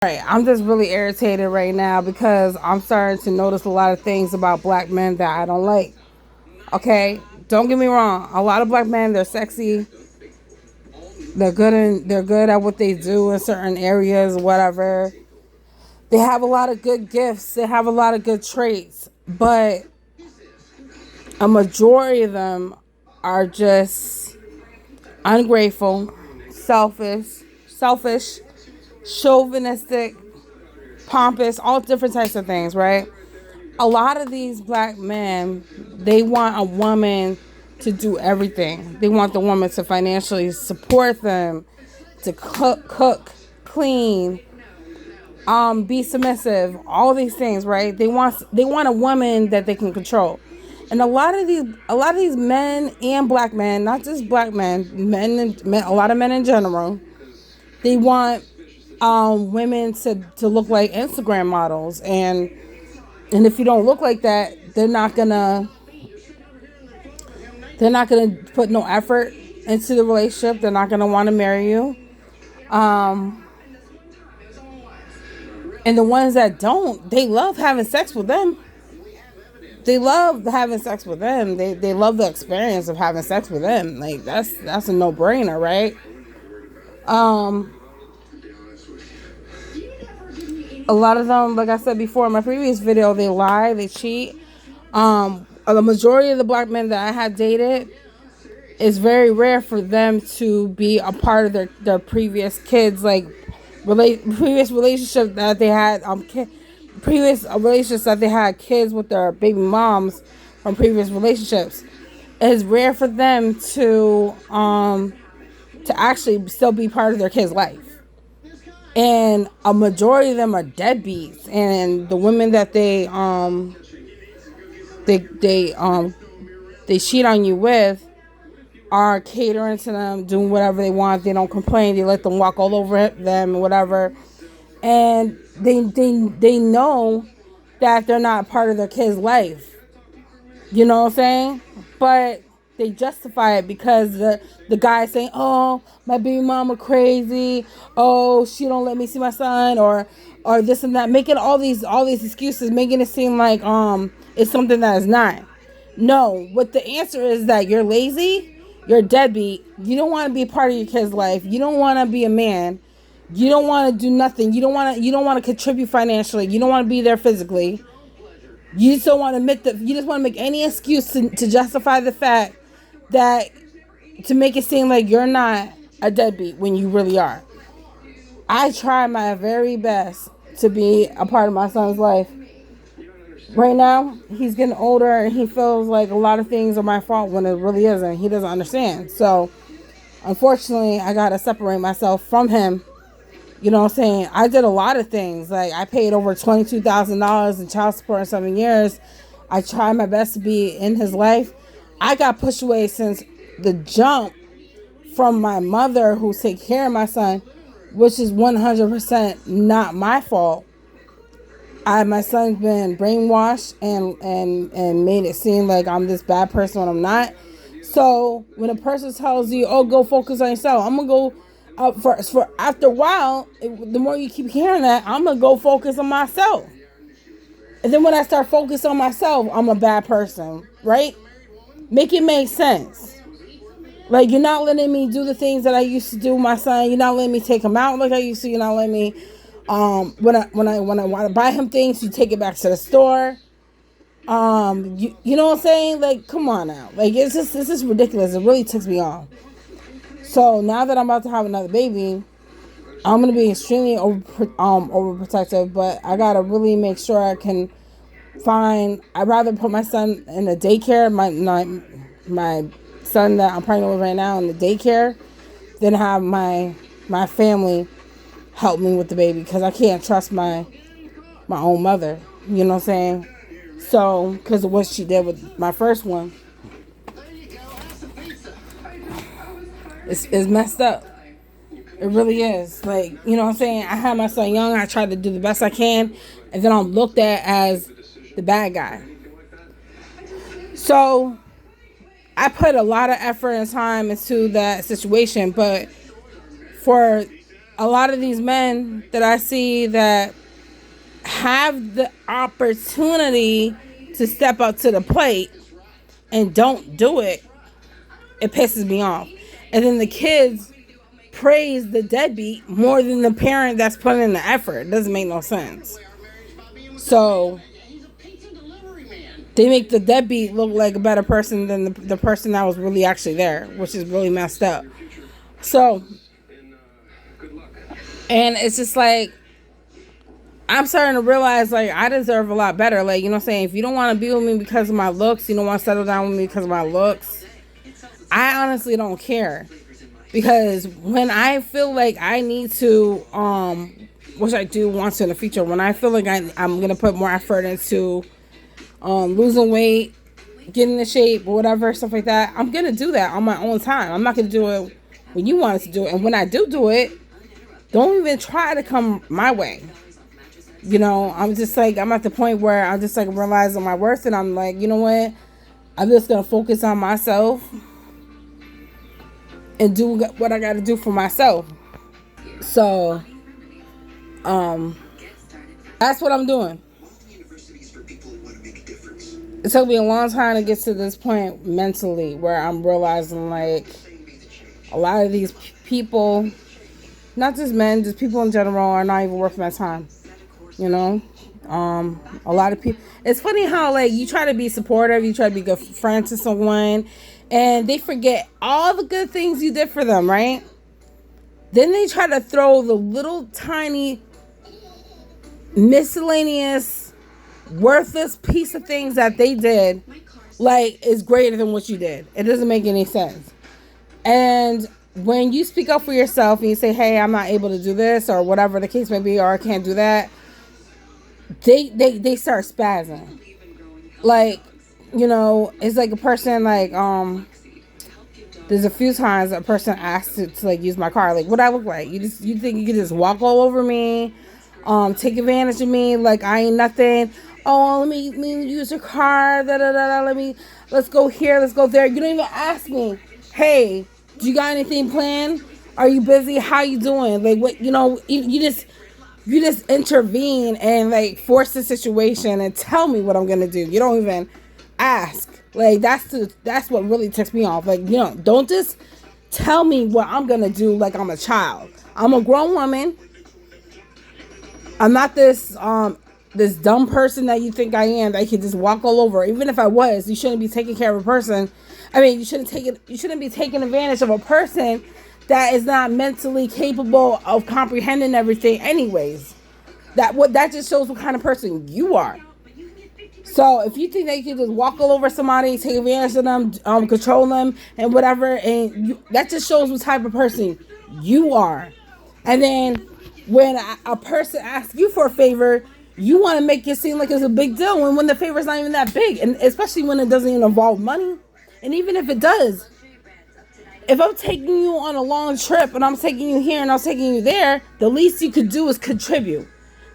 Right, I'm just really irritated right now because I'm starting to notice a lot of things about black men that I don't like. Okay, don't get me wrong. A lot of black men, they're sexy. They're good at what they do in certain areas, whatever. They have a lot of good gifts. They have a lot of good traits, but a majority of them are just ungrateful, selfish, chauvinistic, pompous, all different types of things, right? A lot of these black men, they want a woman to do everything. They want the woman to financially support them, to cook, clean, be submissive, all these things, right? They want a woman that they can control. And a lot of these men and black men, not just black men, a lot of men in general, they want women to look like Instagram models, and if you don't look like that, they're not gonna put no effort into the relationship. They're not gonna want to marry you. Um, and the ones that don't, they love having sex with them. They love having sex with them. They love the experience of having sex with them. Like that's a no brainer, right? Um, a lot of them, like I said before in my previous video, they lie, they cheat. The majority of the black men that I had dated, it's very rare for them to be a part of their previous kids, like previous relationship that they had, previous relationships that they had kids with their baby moms from previous relationships. It's rare for them to actually still be part of their kid's life. And a majority of them are deadbeats, and the women that they cheat on you with are catering to them, doing whatever they want. They don't complain. They let them walk all over them or whatever. And they know that they're not part of their kid's life. You know what I'm saying? But they justify it because the guy is saying, "Oh, my baby mama crazy. Oh, she don't let me see my son," or this and that, making all these excuses, making it seem like it's something that is not. No, what the answer is that you're lazy, you're deadbeat, you don't want to be a part of your kid's life, you don't want to be a man, you don't want to do nothing, you don't want to contribute financially, you don't want to be there physically. You just don't want to you just want to make any excuse to justify the fact that, to make it seem like you're not a deadbeat when you really are. I try my very best to be a part of my son's life. Right now, he's getting older and he feels like a lot of things are my fault when it really isn't. He doesn't understand. So, unfortunately, I got to separate myself from him. You know what I'm saying? I did a lot of things. Like, I paid over $22,000 in child support in 7 years. I tried my best to be in his life. I got pushed away since the jump from my mother, who takes care of my son, which is 100% not my fault. My son's been brainwashed and made it seem like I'm this bad person when I'm not. So when a person tells you, "Oh, go focus on yourself," I'm gonna go for after a while. The more you keep hearing that, I'm gonna go focus on myself. And then when I start focusing on myself, I'm a bad person, right? Make it make sense. Like, you're not letting me do the things that I used to do with my son. You're not letting me take him out like I used to. You're not letting me when I want to buy him things, you take it back to the store. You know what I'm saying? Like, come on now. Like, it's just ridiculous. It really ticks me off. So now that I'm about to have another baby, I'm gonna be extremely overprotective. But I gotta really make sure I can find. I'd rather put my son in a daycare. My son that I'm pregnant with right now in the daycare, than have my family help me with the baby, because I can't trust my own mother. You know what I'm saying? So, because of what she did with my first one, it's messed up. It really is. Like, you know what I'm saying? I had my son young. I tried to do the best I can, and then I'm looked at as the bad guy. So, I put a lot of effort and time into that situation, but for a lot of these men that I see that have the opportunity to step up to the plate and don't do it, it pisses me off. And then the kids praise the deadbeat more than the parent that's putting in the effort. It doesn't make no sense. So they make the deadbeat look like a better person than the person that was really actually there, which is really messed up. So, and it's just like, I'm starting to realize, like, I deserve a lot better. Like, you know what I'm saying? If you don't want to be with me because of my looks, you don't want to settle down with me because of my looks, I honestly don't care. Because when I feel like I need to, which I do want to in the future, when I feel like I'm going to put more effort into losing weight, getting in shape, or whatever, stuff like that, I'm going to do that on my own time. I'm not going to do it when you want to do it. And when I do it, don't even try to come my way. You know, I'm just like, I'm at the point where I'm just like realizing my worth, and I'm like, you know what? I'm just going to focus on myself and do what I got to do for myself. So, that's what I'm doing. It took me a long time to get to this point mentally where I'm realizing, like, a lot of these people, not just men, just people in general, are not even worth my time. You know, a lot of people. It's funny how, like, you try to be supportive, you try to be good friend to someone, and they forget all the good things you did for them, right? Then they try to throw the little tiny miscellaneous worthless piece of things that they did like is greater than what you did. It doesn't make any sense. And when you speak up for yourself and you say, hey, I'm not able to do this, or whatever the case may be, or I can't do that, they start spazzing. Like, you know, it's like a person, like, there's a few times a person asked to like use my car. Like, what I look like? You think you can just walk all over me, take advantage of me like I ain't nothing? Oh, let me use your car. Da da da da. Let's go here. Let's go there. You don't even ask me. Hey, do you got anything planned? Are you busy? How you doing? Like, what? You know, you just intervene and like force the situation and tell me what I'm gonna do. You don't even ask. Like, that's what really ticks me off. Like, you know, don't just tell me what I'm gonna do like I'm a child. I'm a grown woman. I'm not this dumb person that you think I am that can just walk all over. Even if I was, you shouldn't be taking care of a person. I mean, you shouldn't be taking advantage of a person that is not mentally capable of comprehending everything anyways. That just shows what kind of person you are. So if you think that you can just walk all over somebody, take advantage of them, control them and whatever, and that just shows what type of person you are. And then when a person asks you for a favor, you want to make it seem like it's a big deal when the favor's not even that big, and especially when it doesn't even involve money. And even if it does, if I'm taking you on a long trip and I'm taking you here and I'm taking you there, the least you could do is contribute.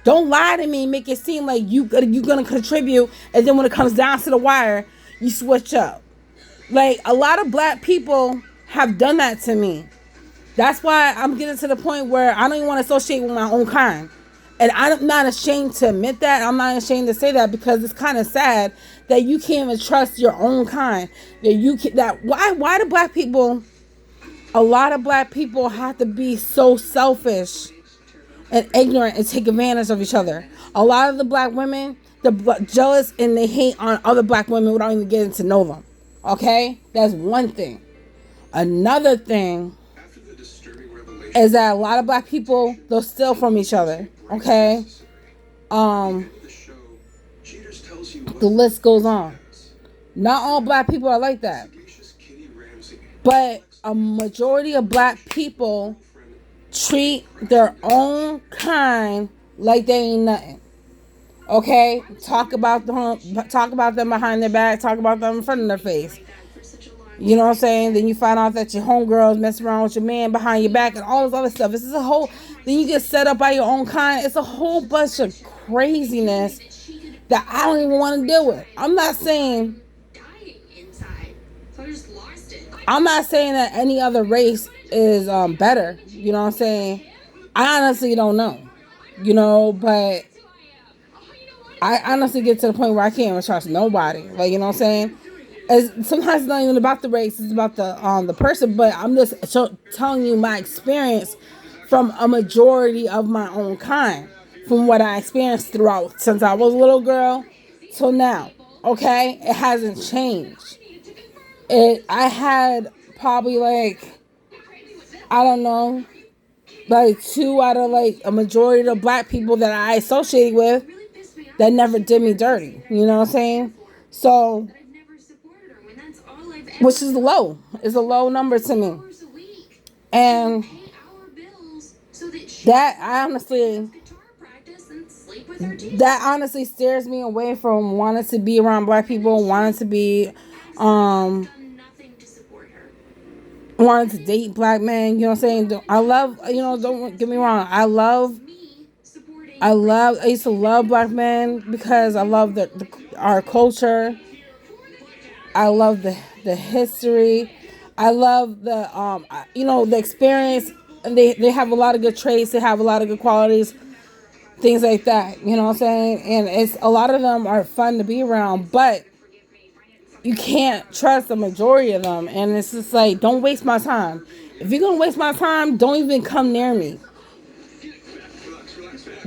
Don't lie to me and make it seem like you're going to contribute, and then when it comes down to the wire, you switch up. Like, a lot of black people have done that to me. That's why I'm getting to the point where I don't even want to associate with my own kind. And I'm not ashamed to admit that. I'm not ashamed to say that, because it's kind of sad that you can't even trust your own kind. Why do black people, a lot of black people have to be so selfish and ignorant and take advantage of each other? A lot of the black women, they're jealous and they hate on other black women without even getting to know them. Okay? That's one thing. Another thing is that a lot of black people, they'll steal from each other. Okay? The list goes on. Not all black people are like that. But a majority of black people treat their own kind like they ain't nothing. Okay? Talk about them behind their back, talk about them in front of their face. You know what I'm saying? Then you find out that your homegirls mess around with your man behind your back and all this other stuff. This is then you get set up by your own kind. It's a whole bunch of craziness that I don't even want to deal with. I'm not saying that any other race is better. You know what I'm saying? I honestly don't know, but I honestly get to the point where I can't even trust nobody. Like, you know what I'm saying? Sometimes it's not even about the race; it's about the person. But I'm just telling you my experience from a majority of my own kind, from what I experienced throughout since I was a little girl till now. Okay, it hasn't changed. I had probably like, I don't know, like 2 out of like a majority of the black people that I associate with that never did me dirty. You know what I'm saying? So, which is low. It's a low number to me. And that honestly steers me away from wanting to be around black people, wanting to date black men. You know what I'm saying? I love, don't get me wrong. I used to love black men because I love our culture. I love the history. I love the experience. And they have a lot of good traits. They have a lot of good qualities, things like that. You know what I'm saying? And it's a lot of them are fun to be around, but you can't trust the majority of them. And it's just like, don't waste my time. If you're gonna waste my time, don't even come near me.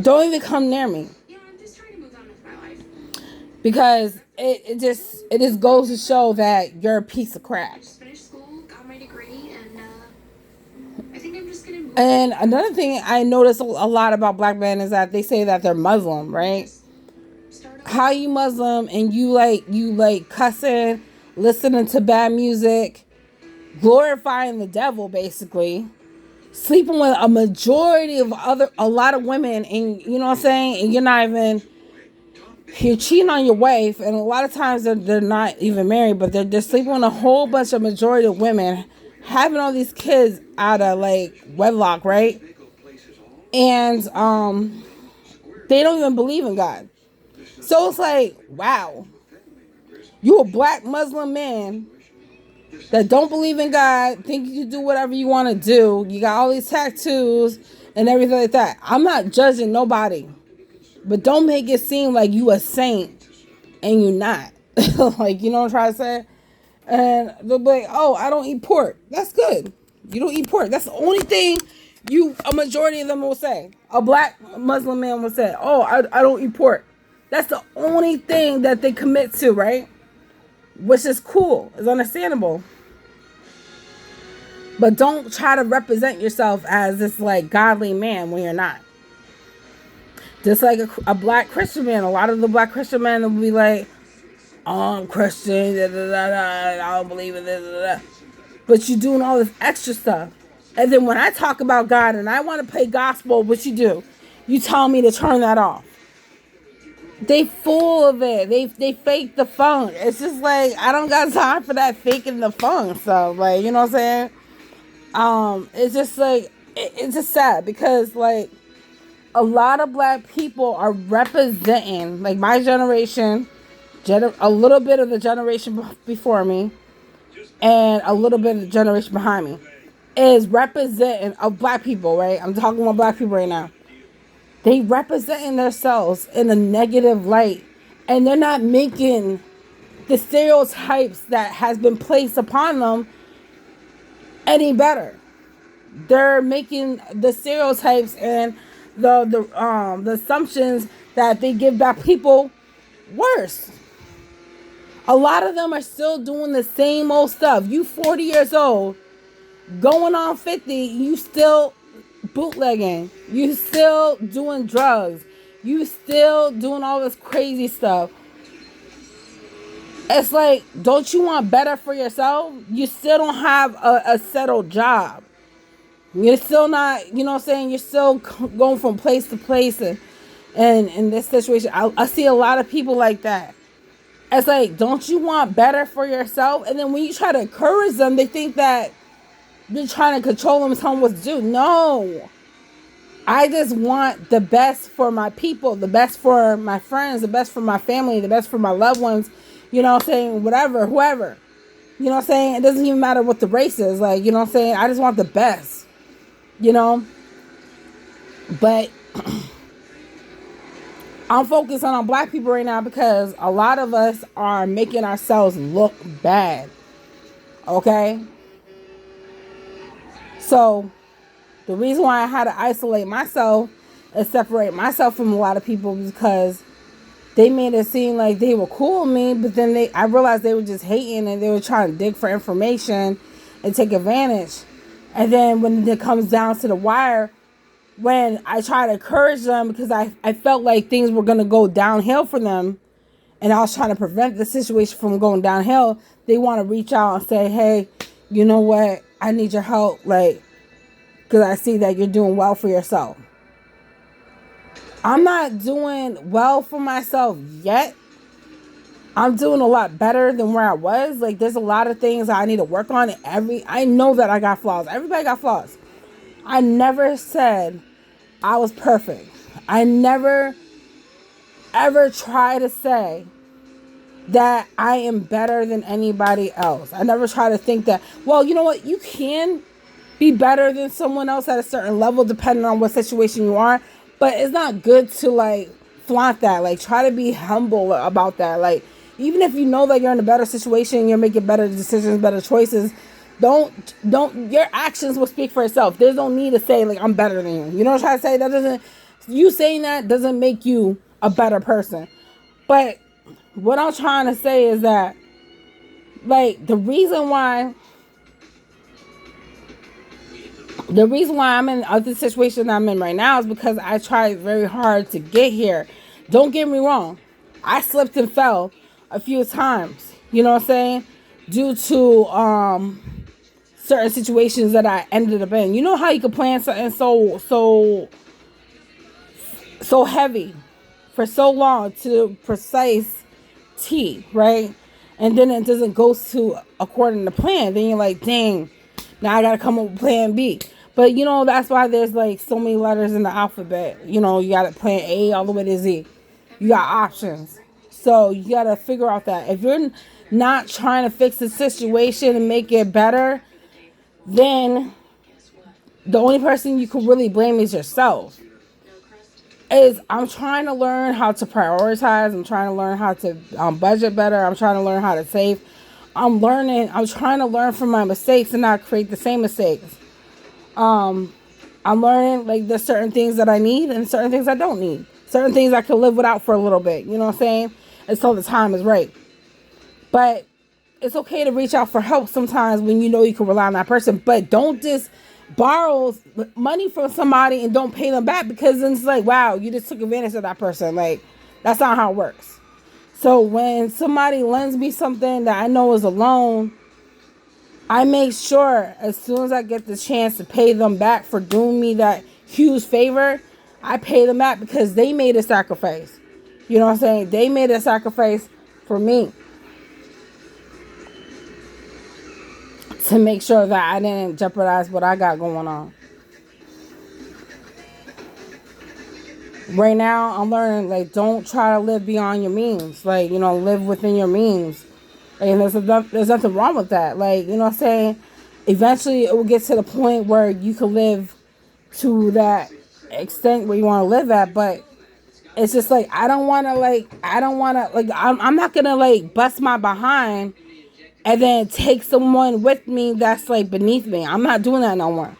Don't even come near me. Because it just goes to show that you're a piece of crap. And another thing I notice a lot about black men is that they say that they're Muslim, right? How you Muslim and you like cussing, listening to bad music, glorifying the devil, basically, sleeping with a majority of a lot of women, and you know what I'm saying, and you're cheating on your wife, and a lot of times they're not even married, but they're sleeping with a whole bunch of majority of women, having all these kids out of like wedlock, right? And they don't even believe in God. So it's like, wow, you a black Muslim man that don't believe in God, think you can do whatever you want to do. You got all these tattoos and everything like that. I'm not judging nobody, but don't make it seem like you a saint and you not. Like, you know what I'm trying to say? And they'll be like, oh, I don't eat pork. That's good. You don't eat pork. That's the only thing a majority of them will say. A black Muslim man will say, oh, I don't eat pork. That's the only thing that they commit to, right? Which is cool. It's understandable. But don't try to represent yourself as this like godly man when you're not. Just like a black Christian man. A lot of the black Christian men will be like, oh, I'm Christian, da, da, da, da, I don't believe in this, da, da. But you doing all this extra stuff. And then when I talk about God and I want to play gospel, what you do? You tell me to turn that off. They full of it. They fake the funk. It's just like, I don't got time for that faking the funk. So, like, you know what I'm saying? It's just like, it's just sad because, like, a lot of black people are representing, like, my generation, a little bit of the generation before me, and a little bit of the generation behind me, is representing of black people, right? I'm talking about black people right now. They representing themselves in a negative light, and they're not making the stereotypes that has been placed upon them any better. They're making the stereotypes and the assumptions that they give black people worse. A lot of them are still doing the same old stuff. You 40 years old, going on 50, you still bootlegging. You still doing drugs. You still doing all this crazy stuff. It's like, don't you want better for yourself? You still don't have a settled job. You're still not, you know what I'm saying? You're still going from place to place. And in this situation, I see a lot of people like that. It's like, don't you want better for yourself? And then when you try to encourage them, they think that you're trying to control them and tell them what to do. No. I just want the best for my people, the best for my friends, the best for my family, the best for my loved ones. You know what I'm saying? Whatever, whoever. You know what I'm saying? It doesn't even matter what the race is. Like, you know what I'm saying? I just want the best. You know? But I'm focusing on black people right now because a lot of us are making ourselves look bad. Okay? So the reason why I had to isolate myself and separate myself from a lot of people was because they made it seem like they were cool with me, but then I realized they were just hating and they were trying to dig for information and take advantage. And then when it comes down to the wire, when I try to encourage them because I felt like things were going to go downhill for them and I was trying to prevent the situation from going downhill, they want to reach out and say, hey, you know what? I need your help. Like, because I see that you're doing well for yourself. I'm not doing well for myself yet. I'm doing a lot better than where I was. Like, there's a lot of things I need to work on. I know that I got flaws. Everybody got flaws. I never said I was perfect. I never, ever try to say that I am better than anybody else. I never try to think that, well, you know what? You can be better than someone else at a certain level depending on what situation you are. But it's not good to, like, flaunt that. Like, try to be humble about that. Like, even if you know that you're in a better situation, you're making better decisions, better choices, don't your actions will speak for itself. There's no need to say, like, I'm better than you. You know what I'm trying to say? That doesn't, you saying that doesn't make you a better person. But what I'm trying to say is that, like, the reason why I'm in the situation I'm in right now is because I tried very hard to get here. Don't get me wrong. I slipped and fell a few times. You know what I'm saying? Due to certain situations that I ended up in. You know how you can plan something so heavy for so long to precise T, right? And then it doesn't go to according to plan. Then you're like, dang, now I gotta come up with plan B. But you know, that's why there's like so many letters in the alphabet. You know, you got plan A all the way to Z. You got options. So you gotta figure out that if you're not trying to fix the situation and make it better, then the only person you can really blame is yourself. I'm trying to learn how to prioritize. I'm trying to learn how to budget better. I'm trying to learn how to save. I'm trying to learn from my mistakes and not create the same mistakes. I'm learning, like, there's certain things that I need and certain things I don't need. Certain things I can live without for a little bit. You know what I'm saying? Until the time is right. But it's okay to reach out for help sometimes when you know you can rely on that person. But don't just borrow money from somebody and don't pay them back, because then it's like, wow, you just took advantage of that person. Like, that's not how it works. So when somebody lends me something that I know is a loan, I make sure as soon as I get the chance to pay them back for doing me that huge favor, I pay them back because they made a sacrifice. You know what I'm saying? They made a sacrifice for me to make sure that I didn't jeopardize what I got going on. Right now, I'm learning, like, don't try to live beyond your means. Like, you know, live within your means. And there's nothing wrong with that. Like, you know what I'm saying? Eventually, it will get to the point where you can live to that extent where you want to live at. But it's just like, I'm not going to, like, bust my behind and then take someone with me that's, like, beneath me. I'm not doing that no more.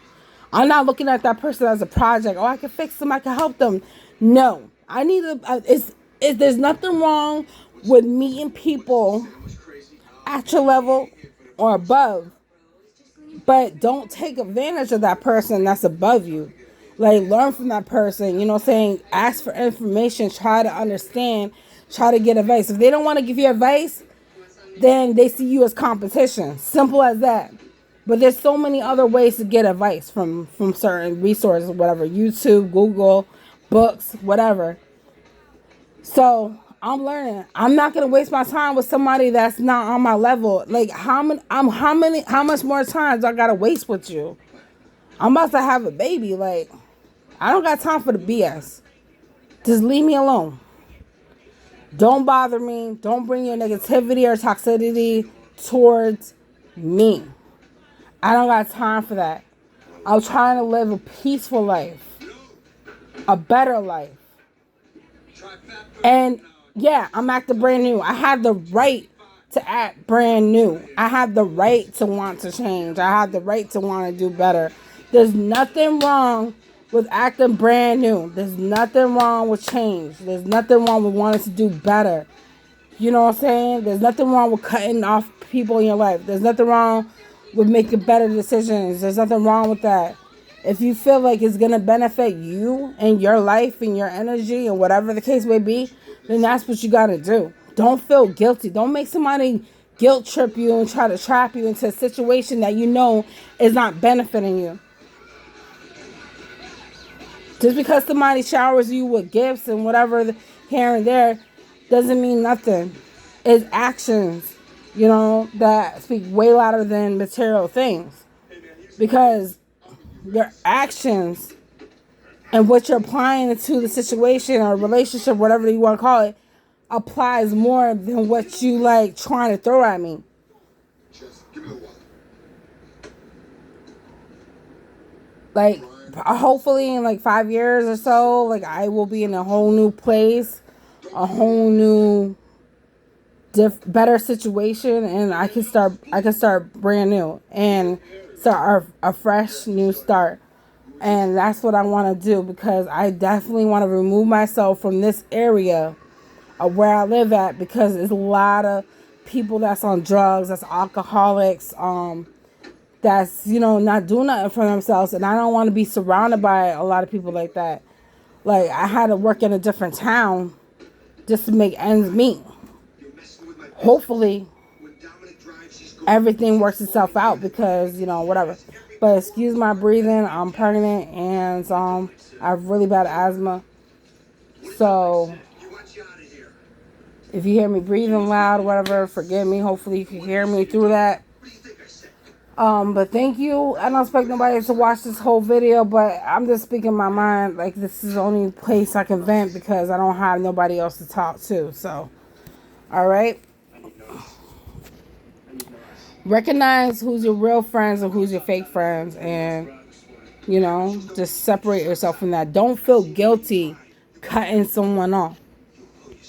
I'm not looking at that person as a project. Oh, I can fix them. I can help them. No. I need to, there's nothing wrong with meeting people at your level or above, but don't take advantage of that person that's above you. Like, learn from that person, you know what I'm saying? Ask for information, try to understand, try to get advice. If they don't want to give you advice, then they see you as competition. Simple as that. But there's so many other ways to get advice from certain resources, whatever, YouTube, Google, books, whatever. So I'm learning. I'm not gonna waste my time with somebody that's not on my level. Like, how much more time do I gotta waste with you? I'm about to have a baby. Like, I don't got time for the BS. Just leave me alone. Don't bother me. Don't bring your negativity or toxicity towards me. I don't got time for that. I'm trying to live a peaceful life. a better life. And yeah, I'm acting brand new. I have the right to act brand new. I have the right to want to change. I have the right to want to do better. There's nothing wrong with acting brand new. There's nothing wrong with change. There's nothing wrong with wanting to do better. You know what I'm saying? There's nothing wrong with cutting off people in your life. There's nothing wrong with making better decisions. There's nothing wrong with that. If you feel like it's going to benefit you and your life and your energy and whatever the case may be, then that's what you got to do. Don't feel guilty. Don't make somebody guilt trip you and try to trap you into a situation that you know is not benefiting you. Just because somebody showers you with gifts and whatever here and there doesn't mean nothing. It's actions, that speak way louder than material things. Because your actions and what you're applying to the situation or relationship, whatever you want to call it, applies more than what you trying to throw at me. Hopefully in 5 years or so, I will be in a whole new place, a whole new better situation, and I can start brand new and start a fresh new start. And that's what I want to do, because I definitely want to remove myself from this area of where I live at, because there's a lot of people that's on drugs, that's alcoholics, that's not doing nothing for themselves, and I don't want to be surrounded by a lot of people like that. I had to work in a different town just to make ends meet. Hopefully everything works itself out, because whatever. But excuse my breathing, I'm pregnant, and I have really bad asthma. So if you hear me breathing loud, whatever, forgive me. Hopefully you can hear me through that. But thank you. I don't expect nobody to watch this whole video, but I'm just speaking my mind. This is the only place I can vent, because I don't have nobody else to talk to. So, all right. Recognize who's your real friends and who's your fake friends, and just separate yourself from that. Don't feel guilty cutting someone off.